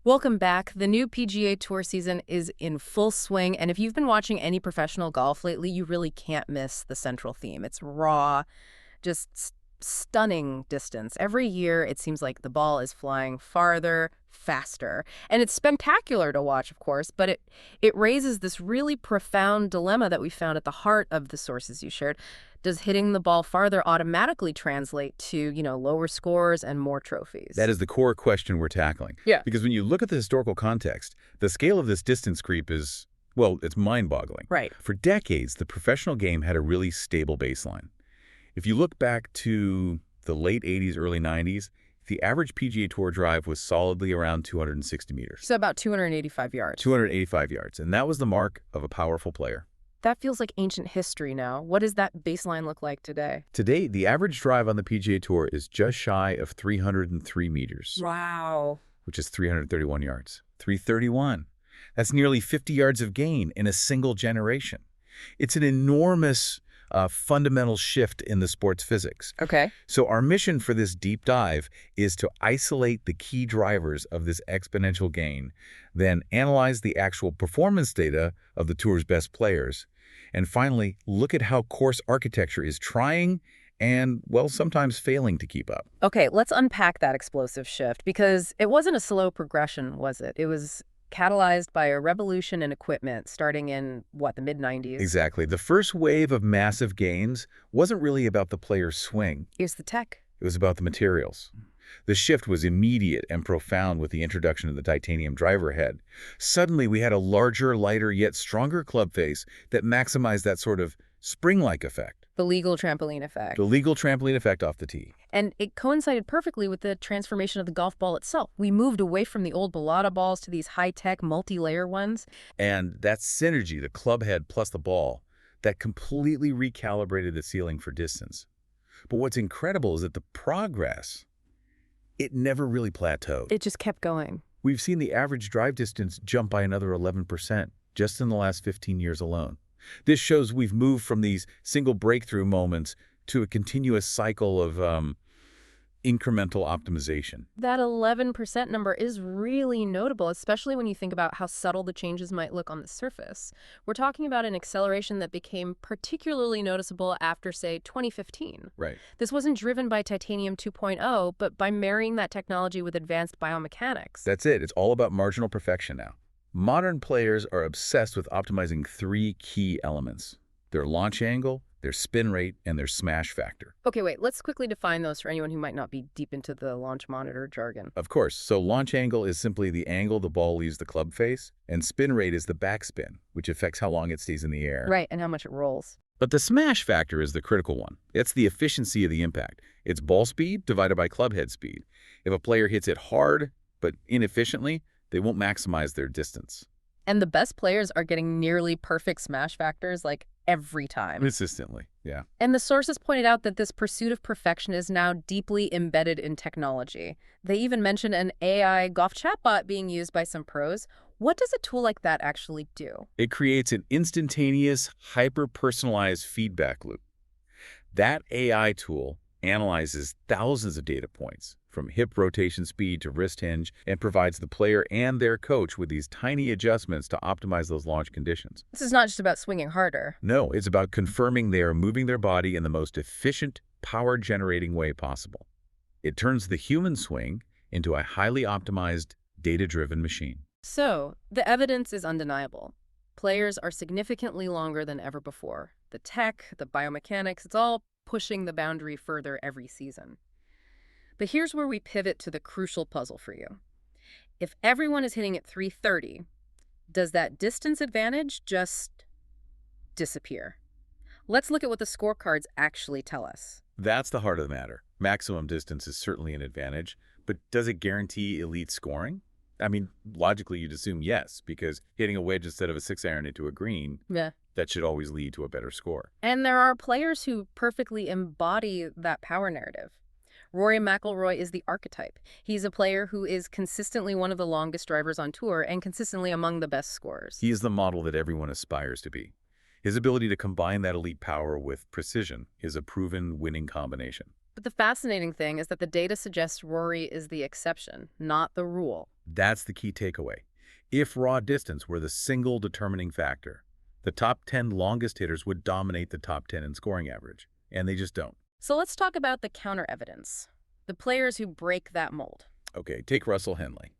Welcome back. The new PGA Tour season is in full swing, and if you've been watching any professional golf lately, you really can't miss the central theme. It's raw, just stunning distance. Every year, it seems like the ball is flying farther, faster. And it's spectacular to watch, of course, but it raises this really profound dilemma that we found at the heart of the sources you shared. Does hitting the ball farther automatically translate to, lower scores and more trophies? That is the core question we're tackling. Yeah. Because when you look at the historical context, the scale of this distance creep is, well, it's mind-boggling. Right. For decades, the professional game had a really stable baseline. If you look back to the late 80s, early 90s, the average PGA Tour drive was solidly around 260 meters. So about 285 yards. 285 yards. And that was the mark of a powerful player. That feels like ancient history now. What does that baseline look like today? Today, the average drive on the PGA Tour is just shy of 303 meters. Wow. Which is 331 yards. 331. That's nearly 50 yards of gain in a single generation. It's an enormous fundamental shift in the sport's physics. Okay. So our mission for this deep dive is to isolate the key drivers of this exponential gain, then analyze the actual performance data of the tour's best players, and finally look at how course architecture is trying and, well, sometimes failing to keep up. Okay, let's unpack that explosive shift, because it wasn't a slow progression, was it? It was catalyzed by a revolution in equipment starting in, the mid-90s? Exactly. The first wave of massive gains wasn't really about the player's swing. Here's the tech. It was about the materials. The shift was immediate and profound with the introduction of the titanium driver head. Suddenly, we had a larger, lighter, yet stronger club face that maximized that sort of spring-like effect. The legal trampoline effect. The legal trampoline effect off the tee. And it coincided perfectly with the transformation of the golf ball itself. We moved away from the old balata balls to these high-tech, multi-layer ones. And that synergy, the club head plus the ball, that completely recalibrated the ceiling for distance. But what's incredible is that the progress, it never really plateaued. It just kept going. We've seen the average drive distance jump by another 11% just in the last 15 years alone. This shows we've moved from these single breakthrough moments to a continuous cycle of incremental optimization. That 11% number is really notable, especially when you think about how subtle the changes might look on the surface. We're talking about an acceleration that became particularly noticeable after, say, 2015. Right. This wasn't driven by Titanium 2.0, but by marrying that technology with advanced biomechanics. That's it. It's all about marginal perfection now. Modern players are obsessed with optimizing three key elements: their launch angle, their spin rate, and their smash factor. Okay, wait, let's quickly define those for anyone who might not be deep into the launch monitor jargon. Of course. So launch angle is simply the angle the ball leaves the club face, and spin rate is the backspin, which affects how long it stays in the air. Right, and how much it rolls. But the smash factor is the critical one. It's the efficiency of the impact. It's ball speed divided by club head speed. If a player hits it hard but inefficiently, they won't maximize their distance. And the best players are getting nearly perfect smash factors, every time. Consistently, yeah. And the sources pointed out that this pursuit of perfection is now deeply embedded in technology. They even mentioned an AI golf chatbot being used by some pros. What does a tool like that actually do? It creates an instantaneous, hyper-personalized feedback loop. That AI tool analyzes thousands of data points, from hip rotation speed to wrist hinge, and provides the player and their coach with these tiny adjustments to optimize those launch conditions. This is not just about swinging harder. No, it's about confirming they are moving their body in the most efficient, power-generating way possible. It turns the human swing into a highly optimized, data-driven machine. So, the evidence is undeniable. Players are significantly longer than ever before. The tech, the biomechanics, it's all pushing the boundary further every season. But here's where we pivot to the crucial puzzle for you. If everyone is hitting at 330, does that distance advantage just disappear? Let's look at what the scorecards actually tell us. That's the heart of the matter. Maximum distance is certainly an advantage, but does it guarantee elite scoring? I mean, logically, you'd assume yes, because hitting a wedge instead of a 6-iron into a green, that should always lead to a better score. And there are players who perfectly embody that power narrative. Rory McIlroy is the archetype. He's a player who is consistently one of the longest drivers on tour and consistently among the best scorers. He is the model that everyone aspires to be. His ability to combine that elite power with precision is a proven winning combination. But the fascinating thing is that the data suggests Rory is the exception, not the rule. That's the key takeaway. If raw distance were the single determining factor, the top 10 longest hitters would dominate the top 10 in scoring average, and they just don't. So let's talk about the counter evidence, the players who break that mold. Okay, take Russell Henley.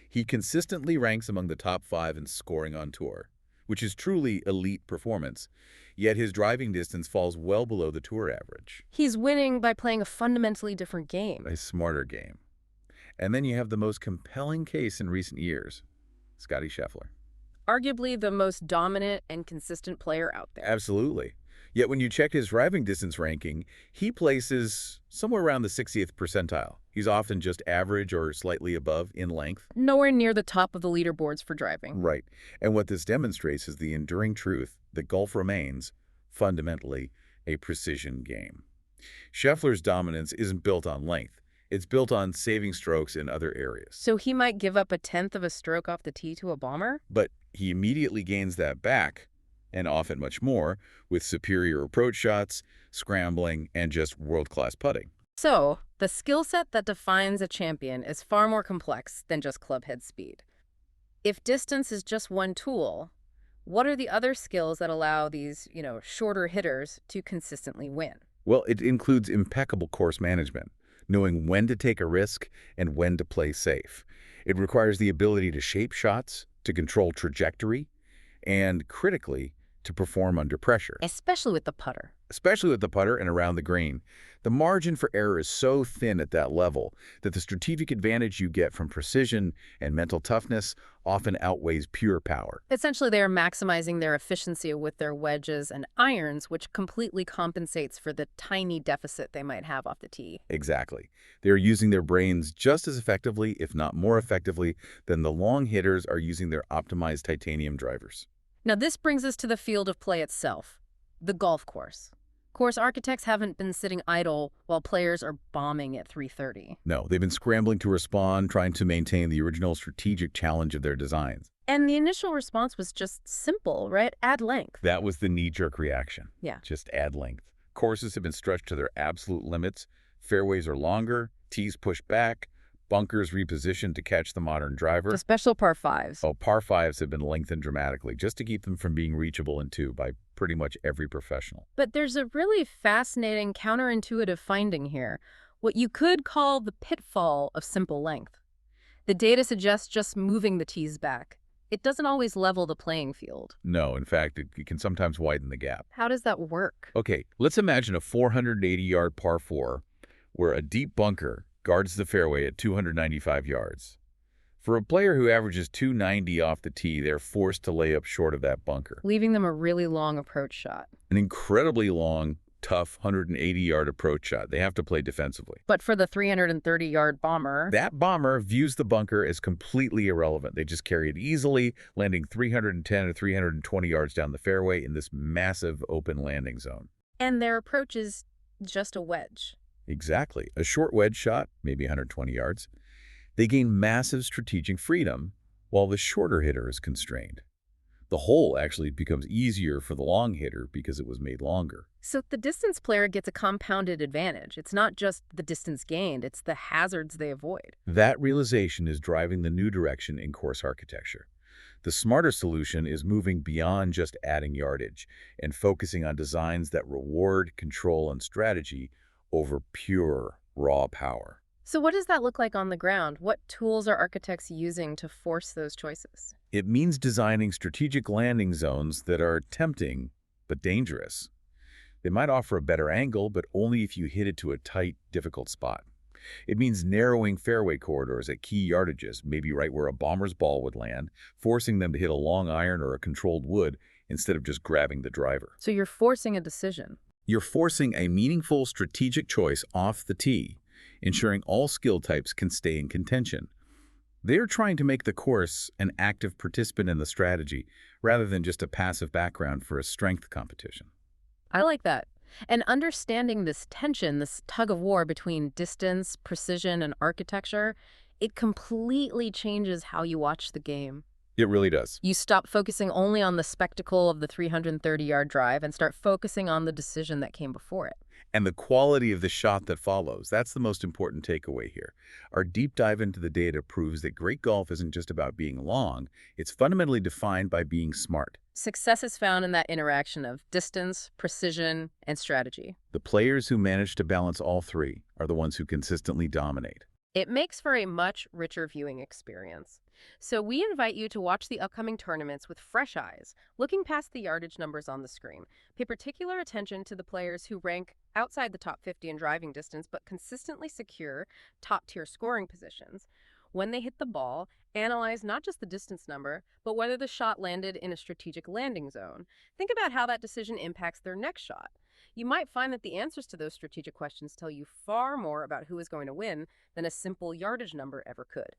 He consistently ranks among the top 5 in scoring on tour, which is truly elite performance, yet his driving distance falls well below the tour average. He's winning by playing a fundamentally different game. A smarter game. And then you have the most compelling case in recent years, Scottie Scheffler. Arguably the most dominant and consistent player out there. Absolutely. Yet when you check his driving distance ranking, he places somewhere around the 60th percentile. He's often just average or slightly above in length. Nowhere near the top of the leaderboards for driving. Right. And what this demonstrates is the enduring truth that golf remains, fundamentally, a precision game. Scheffler's dominance isn't built on length. It's built on saving strokes in other areas. So he might give up a tenth of a stroke off the tee to a bomber? But he immediately gains that back, and often much more, with superior approach shots, scrambling, and just world-class putting. So, the skill set that defines a champion is far more complex than just clubhead speed. If distance is just one tool, what are the other skills that allow these, shorter hitters to consistently win? Well, it includes impeccable course management, knowing when to take a risk and when to play safe. It requires the ability to shape shots, to control trajectory, and, critically, to perform under pressure. Especially with the putter. Especially with the putter and around the green. The margin for error is so thin at that level that the strategic advantage you get from precision and mental toughness often outweighs pure power. Essentially, they are maximizing their efficiency with their wedges and irons, which completely compensates for the tiny deficit they might have off the tee. Exactly. They are using their brains just as effectively, if not more effectively, than the long hitters are using their optimized titanium drivers. Now, this brings us to the field of play itself, the golf course. Course architects haven't been sitting idle while players are bombing at 330. No, they've been scrambling to respond, trying to maintain the original strategic challenge of their designs. And the initial response was just simple, right? Add length. That was the knee-jerk reaction. Yeah. Just add length. Courses have been stretched to their absolute limits. Fairways are longer, tees pushed back, bunkers repositioned to catch the modern driver. The special par fives. Oh, par fives have been lengthened dramatically just to keep them from being reachable in two by pretty much every professional. But there's a really fascinating counterintuitive finding here, what you could call the pitfall of simple length. The data suggests just moving the tees back. It doesn't always level the playing field. No, in fact, it can sometimes widen the gap. How does that work? Okay, let's imagine a 480-yard par 4 where a deep bunker guards the fairway at 295 yards. For a player who averages 290 off the tee, they're forced to lay up short of that bunker. Leaving them a really long approach shot. An incredibly long, tough 180-yard approach shot. They have to play defensively. But for the 330-yard bomber... That bomber views the bunker as completely irrelevant. They just carry it easily, landing 310 or 320 yards down the fairway in this massive open landing zone. And their approach is just a wedge. Exactly. A short wedge shot, maybe 120 yards. They gain massive strategic freedom while the shorter hitter is constrained. The hole actually becomes easier for the long hitter because it was made longer. So the distance player gets a compounded advantage. It's not just the distance gained, it's the hazards they avoid. That realization is driving the new direction in course architecture. The smarter solution is moving beyond just adding yardage and focusing on designs that reward control and strategy over pure, raw power. So what does that look like on the ground? What tools are architects using to force those choices? It means designing strategic landing zones that are tempting but dangerous. They might offer a better angle, but only if you hit it to a tight, difficult spot. It means narrowing fairway corridors at key yardages, maybe right where a bomber's ball would land, forcing them to hit a long iron or a controlled wood instead of just grabbing the driver. So you're forcing a decision. You're forcing a meaningful strategic choice off the tee, ensuring all skill types can stay in contention. They're trying to make the course an active participant in the strategy, rather than just a passive background for a strength competition. I like that. And understanding this tension, this tug-of-war between distance, precision, and architecture, it completely changes how you watch the game. It really does. You stop focusing only on the spectacle of the 330-yard drive and start focusing on the decision that came before it. And the quality of the shot that follows, that's the most important takeaway here. Our deep dive into the data proves that great golf isn't just about being long, it's fundamentally defined by being smart. Success is found in that interaction of distance, precision, and strategy. The players who manage to balance all three are the ones who consistently dominate. It makes for a much richer viewing experience. So we invite you to watch the upcoming tournaments with fresh eyes, looking past the yardage numbers on the screen. Pay particular attention to the players who rank outside the top 50 in driving distance but consistently secure top-tier scoring positions. When they hit the ball, analyze not just the distance number, but whether the shot landed in a strategic landing zone. Think about how that decision impacts their next shot. You might find that the answers to those strategic questions tell you far more about who is going to win than a simple yardage number ever could.